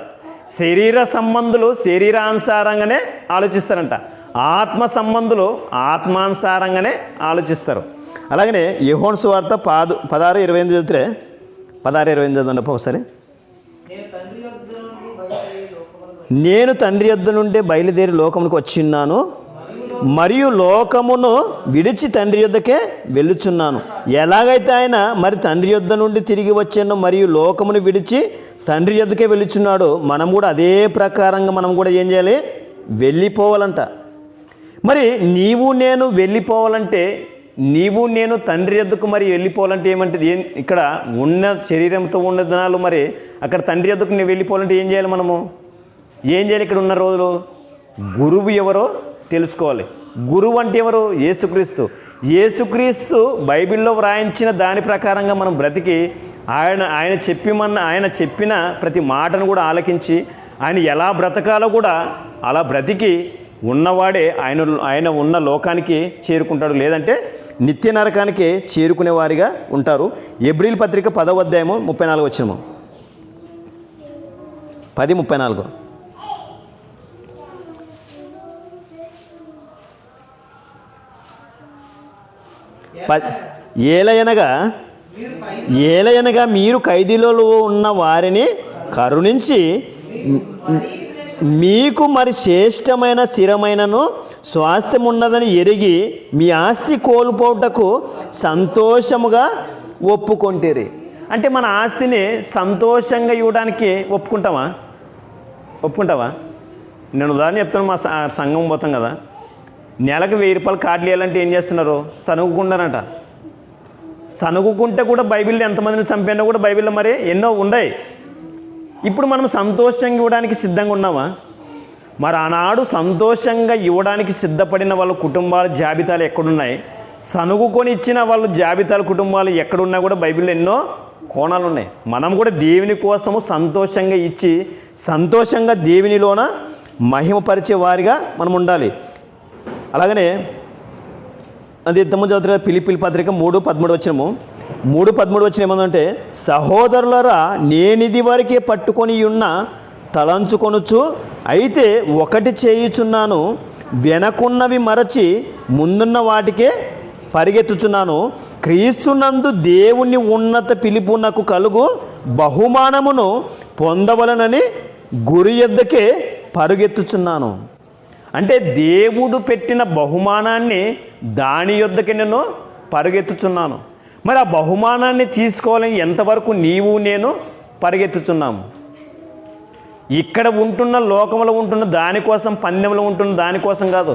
శరీర సంబంధులు శరీరానుసారంగానే ఆలోచిస్తారంట, ఆత్మ సంబంధులు ఆత్మానుసారంగానే ఆలోచిస్తారు. అలాగనే యోహాను సువార్త 16:28 చదివితే 16:28 చదవండి ఒకసారి. నేను తండ్రి యొద్ద నుండి బయలుదేరి లోకమునకు వచ్చి ఉన్నాను, మరియు లోకమును విడిచి తండ్రి యొద్దకే వెళ్ళుచున్నాను. ఎలాగైతే ఆయన మరి తండ్రి యొద్ద నుండి తిరిగి వచ్చాను మరియు లోకమును విడిచి తండ్రి యొద్దకే వెళ్ళుచున్నాడు, మనం కూడా అదే ప్రకారంగా మనం కూడా ఏం చేయాలి? వెళ్ళిపోవాలంట. మరి నీవు నేను వెళ్ళిపోవాలంటే, నీవు నేను తండ్రి యొద్దకు మరి వెళ్ళిపోవాలంటే ఏమంటే ఇక్కడ ఉన్న శరీరంతో ఉన్న దినాలు మరి అక్కడ తండ్రి యొద్దకు నేను వెళ్ళిపోవాలంటే ఏం చేయాలి? మనము ఏం చేయాలి? ఇక్కడ ఉన్న రోజులు గురువు ఎవరో తెలుసుకోవాలి. గురువు అంటే ఎవరు? యేసుక్రీస్తు బైబిల్లో వ్రాయించిన దాని ప్రకారంగా మనం బ్రతికి ఆయన చెప్పిన ప్రతి మాటను కూడా ఆలకించి ఆయన ఎలా బ్రతకాలో కూడా అలా బ్రతికి ఉన్నవాడే ఆయన ఉన్న లోకానికి చేరుకుంటాడు, లేదంటే నిత్య నరకానికి చేరుకునే వారిగా ఉంటారు. ఎబ్రిల్ పత్రిక 10వ అధ్యాయము 34 వచనము. 10:34. ఏలయనగా మీరు ఖైదీలలో ఉన్న వారిని కరుణించి మీకు మరి శ్రేష్టమైన స్థిరమైనను స్వాస్థ్యం ఉన్నదని ఎరిగి మీ ఆస్తి కోల్పోటకు సంతోషముగా ఒప్పుకొంటిరి. అంటే మన ఆస్తిని సంతోషంగా ఇవ్వడానికి ఒప్పుకుంటావా? నేను ఉదాహరణ చెప్తాను. మా సంఘం పోతాం కదా, నెలకు 1000 రూపాయలు కార్డులు ఇవ్వాలంటే ఏం చేస్తున్నారు? సనుగుకుంటారంట. సనుగుకుంటే కూడా బైబిల్లో ఎంతమందిని చంపినా కూడా బైబిల్లో మరి ఎన్నో ఉన్నాయి. ఇప్పుడు మనం సంతోషంగా ఇవ్వడానికి సిద్ధంగా ఉన్నామా? మరి ఆనాడు సంతోషంగా ఇవ్వడానికి సిద్ధపడిన వాళ్ళ కుటుంబాల జాబితాలు ఎక్కడున్నాయి? సనుగుకొని ఇచ్చిన వాళ్ళ జాబితాల కుటుంబాలు ఎక్కడున్నా కూడా బైబిల్లో ఎన్నో కోణాలు ఉన్నాయి. మనం కూడా దేవుని కోసము సంతోషంగా ఇచ్చి సంతోషంగా దేవునిలోన మహిమపరిచే వారిగా మనం ఉండాలి. అలాగనే అది ఇంతకుముందు చదువుతారు కదా, ఫిలిప్పీల పత్రిక 3:13 వచనము. 3:13 వచనం ఏమందంటే, సహోదరులరా నేనిది వరకే పట్టుకొని ఉన్న తలంచుకొనుచు అయితే ఒకటి చేయుచున్నాను, వెనకున్నవి మరచి ముందున్న వాటికే పరిగెత్తుచున్నాను, క్రీస్తునందు దేవుని ఉన్నత పిలుపునకు కలుగు బహుమానమును పొందవలనని గురి యొద్దకే పరుగెత్తుచున్నాను. అంటే దేవుడు పెట్టిన బహుమానాన్ని దాని యొద్దకే నేను పరుగెత్తుచున్నాను. మరి ఆ బహుమానాన్ని తీసుకోవాలని ఎంతవరకు నీవు నేను పరిగెత్తుచున్నాము? ఇక్కడ ఉంటున్న లోకంలో ఉంటున్న దానికోసం, పందెంలో ఉంటున్న దానికోసం కాదు,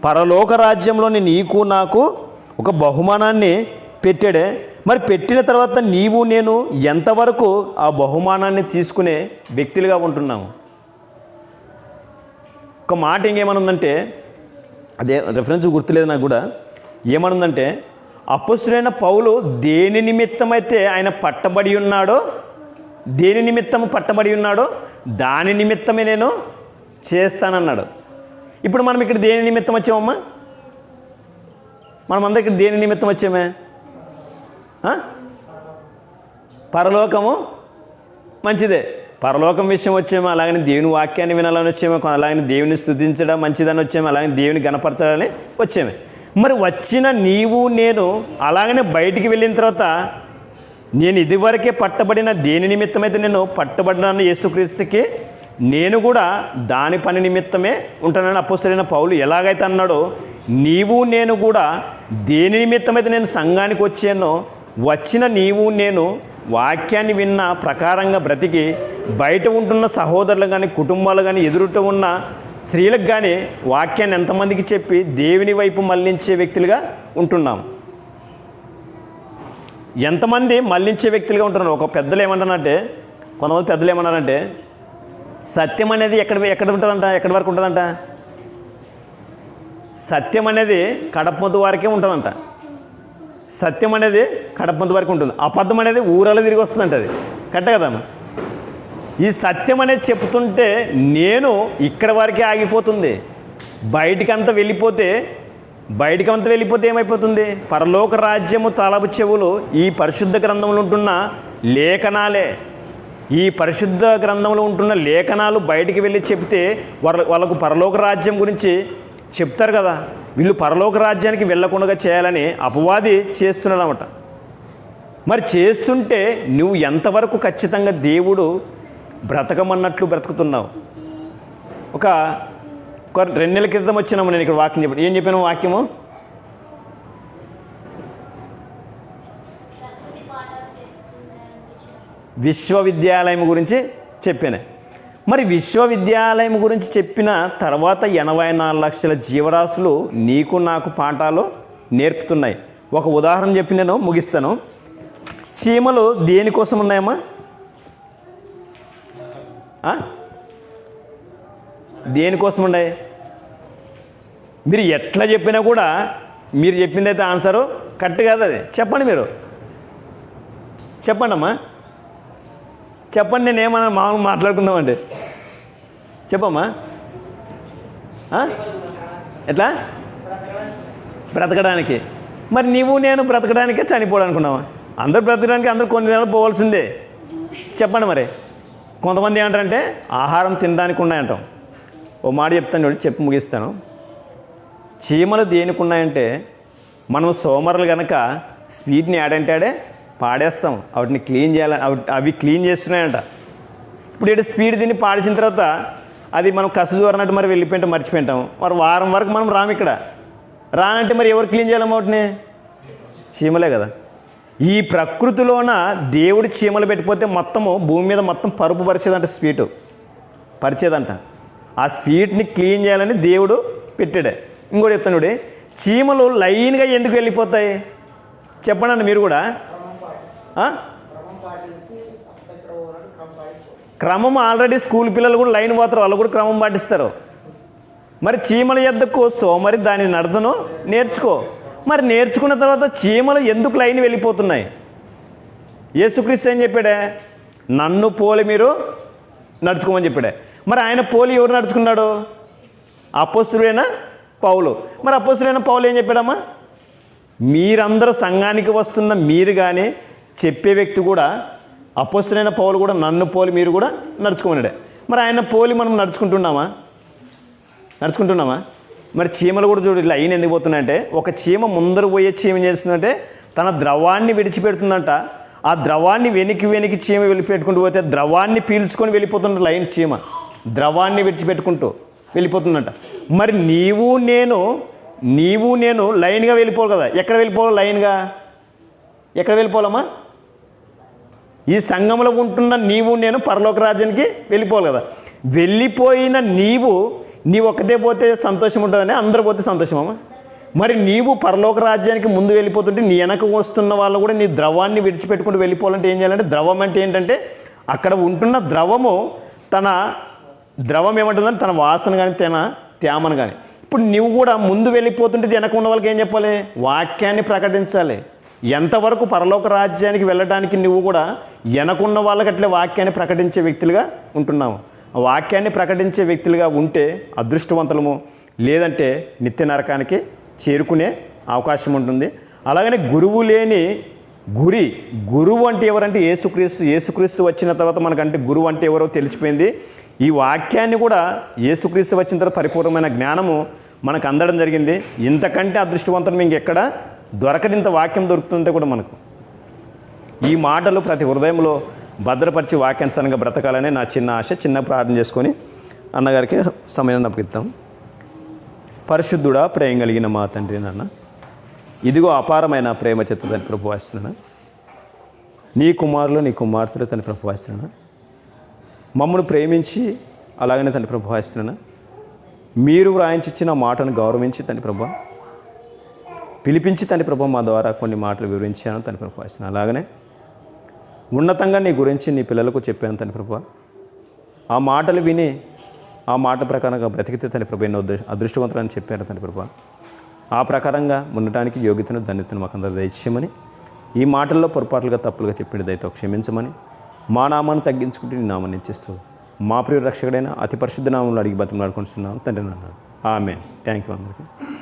పరలోక రాజ్యంలోని నీకు నాకు ఒక బహుమానాన్ని పెట్టాడే. మరి పెట్టిన తర్వాత నీవు నేను ఎంతవరకు ఆ బహుమానాన్ని తీసుకునే వ్యక్తులుగా ఉంటున్నాము? ఒక మాట ఇంకేమనుందంటే, అదే రెఫరెన్స్ గుర్తులేదు నాకు కూడా, ఏమనుందంటే అపొస్తలుడైన పౌలు దేని నిమిత్తమైతే ఆయన పట్టబడి ఉన్నాడో, దేని నిమిత్తము పట్టబడి ఉన్నాడో దాని నిమిత్తమే నేను చేస్తానన్నాడు. ఇప్పుడు మనం ఇక్కడ దేని నిమిత్తం వచ్చామమ్మా? మనం అందరికీ దేని నిమిత్తం వచ్చామే? పరలోకము మంచిదే, పరలోకం విషయం వచ్చేమో, అలాగని దేవుని వాక్యాన్ని వినాలని వచ్చేమో, అలాగని దేవుని స్తుతించడం మంచిదని వచ్చేమో, అలాగని దేవుని గణపరచాలని వచ్చేమే. మరి వచ్చిన నీవు నేను అలాగనే బయటికి వెళ్ళిన తర్వాత నేను ఇదివరకే పట్టబడిన దేని నిమిత్తమైతే నేను పట్టబడినాను యేసుక్రీస్తుకి, నేను కూడా దాని పని నిమిత్తమే ఉంటానని అపొస్తలుడైన పౌలు ఎలాగైతే అన్నాడో, నీవు నేను కూడా దేని నిమిత్తమైతే నేను సంఘానికి వచ్చానో, వచ్చిన నీవు నేను వాక్యాన్ని విన్న ప్రకారంగా బ్రతికి బయట ఉంటున్న సహోదరులు కానీ, కుటుంబాలు కానీ, ఎదురుట ఉన్న స్త్రీలకు కానీ వాక్యాన్ని ఎంతమందికి చెప్పి దేవుని వైపు మళ్లించే వ్యక్తులుగా ఉంటున్నాం? ఎంతమంది మళ్లించే వ్యక్తులుగా ఉంటున్నారు? ఒక పెద్దలు ఏమంటారంటే, కొంతమంది పెద్దలు ఏమన్నారంటే, సత్యం అనేది ఎక్కడ ఉంటుందంట, ఎక్కడి వరకు ఉంటుందంట? సత్యం అనేది కడపొద్దు వరకే ఉంటుందంట. సత్యం అనేది కడపొద్దు వరకు ఉంటుంది, అబద్ధం అనేది ఊరలో తిరిగి వస్తుందంట. అది కరెక్ట్ కదమ్మా? ఈ సత్యం అనేది చెప్తుంటే నేను ఇక్కడ వరకే ఆగిపోతుంది. బయటికంతా వెళ్ళిపోతే ఏమైపోతుంది? పరలోక రాజ్యము తాళపు చెవులు ఈ పరిశుద్ధ గ్రంథంలో ఉంటున్న లేఖనాలే. ఈ పరిశుద్ధ గ్రంథంలో ఉంటున్న లేఖనాలు బయటికి వెళ్ళి చెప్తే వాళ్ళకు పరలోక రాజ్యం గురించి చెప్తారు కదా. వీళ్ళు పరలోక రాజ్యానికి వెళ్ళకుండా చేయాలని అపవాది చేస్తున్నాడు అన్నమాట. మరి చేస్తుంటే నువ్వు ఎంతవరకు ఖచ్చితంగా దేవుడు బ్రతకమన్నట్లు బ్రతుకుతున్నావు? ఒక 2 నెలల క్రితం వచ్చినాము, నేను ఇక్కడ వాక్యం చెప్పాను. ఏం చెప్పాను వాక్యము? విశ్వవిద్యాలయం గురించి చెప్పాను. మరి విశ్వవిద్యాలయం గురించి చెప్పిన తర్వాత 84 లక్షల జీవరాశులు నీకు నాకు పాఠాలు నేర్పుతున్నాయి. ఒక ఉదాహరణ చెప్పి నేను ముగిస్తాను. చీమలు దేనికోసం ఉన్నాయమ్మా? దేనికోసం ఉన్నాయి? మీరు ఎట్లా చెప్పినా కూడా మీరు చెప్పింది అయితే ఆన్సరు కరెక్ట్ కాదు. అది చెప్పండి, మీరు చెప్పండి అమ్మా, చెప్పండి. నేను ఏమన్నా మామూలు మాట్లాడుకుందామండి, చెప్పమ్మా. ఎట్లా బ్రతకడానికి? మరి నీవు నేను బ్రతకడానికే చనిపోవడానికి ఉన్నావా? అందరూ బ్రతకడానికి అందరూ కొన్ని నెలలు పోవాల్సిందే. చెప్పండి మరి. కొంతమంది ఏమంటారంటే ఆహారం తినడానికి ఉన్నాయంటాం. ఓ మాట చెప్తాను, చెప్పి ముగిస్తాను. చీమలు దేనికి ఉన్నాయంటే, మనం సోమరులు కనుక స్వీట్ని యాడంటాడే పాడేస్తాం, వాటిని క్లీన్ చేయాలని అవి క్లీన్ చేస్తున్నాయంట. ఇప్పుడు ఇటు స్పీడ్ తిని పాడేసిన తర్వాత అది మనం కసుజోరనట్టు మరి వెళ్ళిపోయింటాం, మర్చిపోయింటాం. మరి వారం వరకు మనం రాము. ఇక్కడ రానంటే మరి ఎవరు క్లీన్ చేయాలమ్మా వాటిని? చీమలే కదా. ఈ ప్రకృతిలోన దేవుడు చీమలు పెట్టిపోతే మొత్తము భూమి మీద మొత్తం పరుపు పరిచేదంట, స్వీటు పరిచేదంట. ఆ స్వీట్ని క్లీన్ చేయాలని దేవుడు పెట్టాడే. ఇంకోటి చెప్తాను, చీమలు లైన్గా ఎందుకు వెళ్ళిపోతాయి చెప్పండి మీరు కూడా. క్రమం ఆల్రెడీ స్కూల్ పిల్లలు కూడా లైన్ పోతారు, వాళ్ళు కూడా క్రమం పాటిస్తారు. మరి చీమల యొద్దకు సోమరి దాని నడతను నేర్చుకో. మరి నేర్చుకున్న తర్వాత చీమలు ఎందుకు లైన్ వెళ్ళిపోతున్నాయి? యేసుక్రీస్తు ఏం చెప్పాడే? నన్ను పోలి మీరు నడుచుకోమని చెప్పాడే. మరి ఆయన పోలి ఎవరు నడుచుకున్నాడు? అపొస్తలుడైన పౌలు. మరి అపొస్తలుడైన పౌలు ఏం చెప్పాడమ్మా? మీరందరూ సంఘానికి వస్తున్న మీరు కానీ చెప్పే వ్యక్తి కూడా అపోస్తలుడైన పౌలు కూడా నన్ను పోలి మీరు కూడా నడుచుకోమన్నాడే. మరి ఆయన పోలి మనం నడుచుకుంటున్నామా? మరి చీమలు కూడా చూడు లైన్ ఎందుకు పోతున్నాయంటే, ఒక చీమ ముందర పోయే చీమ ఏం చేస్తుందంటే తన ద్రవాన్ని విడిచిపెడుతుందంట. ఆ ద్రవాన్ని వెనక్కి చీమ వెళ్ళిపెట్టుకుంటూ పోతే ద్రవాన్ని పీల్చుకొని వెళ్ళిపోతున్న లైన్ చీమ ద్రవాన్ని విడిచిపెట్టుకుంటూ వెళ్ళిపోతుందంట. మరి నీవు నేను లైన్గా వెళ్ళిపోవాలి కదా. ఎక్కడ వెళ్ళిపోవాలి? లైన్గా ఎక్కడ వెళ్ళిపోవాలమ్మా? ఈ సంఘంలో ఉంటున్న నీవు నేను పరలోక రాజ్యానికి వెళ్ళిపోవాలి కదా. వెళ్ళిపోయిన నీవు ఒక్కతే పోతే సంతోషం ఉంటుందని అందరూ పోతే సంతోషమమ్మా. మరి నీవు పరలోక రాజ్యానికి ముందు వెళ్ళిపోతుంటే నీ వెనక వస్తున్న వాళ్ళు కూడా నీ ద్రవాన్ని విడిచిపెట్టుకుంటూ వెళ్ళిపోవాలంటే ఏం చేయాలంటే, ద్రవం అంటే ఏంటంటే అక్కడ ఉంటున్న ద్రవం ఏమంటుందంటే తన వాసన కానీ తేమను కానీ. ఇప్పుడు నువ్వు కూడా ముందు వెళ్ళిపోతుంటే వెనక ఉన్న వాళ్ళకి ఏం చెప్పాలి? వాక్యాన్ని ప్రకటించాలి. ఎంతవరకు పరలోక రాజ్యానికి వెళ్ళడానికి నువ్వు కూడా వెనకున్న వాళ్ళకి అట్లే వాక్యాన్ని ప్రకటించే వ్యక్తులుగా ఉంటున్నాము. ఆ వాక్యాన్ని ప్రకటించే వ్యక్తులుగా ఉంటే అదృష్టవంతులము, లేదంటే నిత్య నరకానికి చేరుకునే అవకాశం ఉంటుంది. అలాగనే గురువు లేని గురువు అంటే ఎవరంటే యేసుక్రీస్తు వచ్చిన తర్వాత మనకంటే గురువు అంటే ఎవరో తెలిసిపోయింది. ఈ వాక్యాన్ని కూడా యేసుక్రీస్తు వచ్చిన తర్వాత పరిపూర్ణమైన జ్ఞానము మనకు అందడం జరిగింది. ఇంతకంటే అదృష్టవంతులు ఇంకెక్కడ దొరకనింత వాక్యం దొరుకుతుంటే కూడా మనకు ఈ మాటలు ప్రతి హృదయంలో భద్రపరిచి వాక్యానుసారంగా బ్రతకాలనే నా చిన్న ఆశ. చిన్న ప్రార్థన చేసుకొని అన్నగారికి సమయాన్ని అప్పగిద్దాం. పరిశుద్ధుడా, ప్రేమ కలిగిన మా తండ్రి, నాన్న, ఇదిగో అపారమైన ప్రేమ చేత తను ప్రభువాస్తున్నాను. నీ కుమారులు నీ కుమార్తెలు తను ప్రభువాస్తున్నాను. మమ్మల్ని ప్రేమించి అలాగనే తను ప్రభువాస్తున్నాను. మీరు వ్రాయించిన మాటను గౌరవించి తన ప్రభు పిలిపించి తన ప్రభు మా ద్వారా కొన్ని మాటలు వివరించాను తన ప్రభువాస్తున్నాను. అలాగనే ఉన్నతంగా నీ గురించి నీ పిల్లలకు చెప్పాను తన ప్రభు. ఆ మాటలు విని ఆ మాట ప్రకారంగా బ్రతికితే తన ప్రభు ఎన్నో అదృష్టవంతులని చెప్పారు తన ప్రభు. ఆ ప్రకారంగా ఉండటానికి యోగ్యతను ధన్యతను మాకు అందరూ దయచేయమని, ఈ మాటల్లో పొరపాట్లుగా తప్పులుగా చెప్పిన దయతో క్షమించమని, మా నామాన్ని తగ్గించుకుంటే నీ నామాన్ని ఇచ్చేస్తూ మా ప్రియ రక్షకుడైన అతి పరిశుద్ధ నామంలో అడిగి బతిమలాడుకుంటున్నాం తండ్రి నాన్న. ఆమేన్. థ్యాంక్ యూ అందరికీ.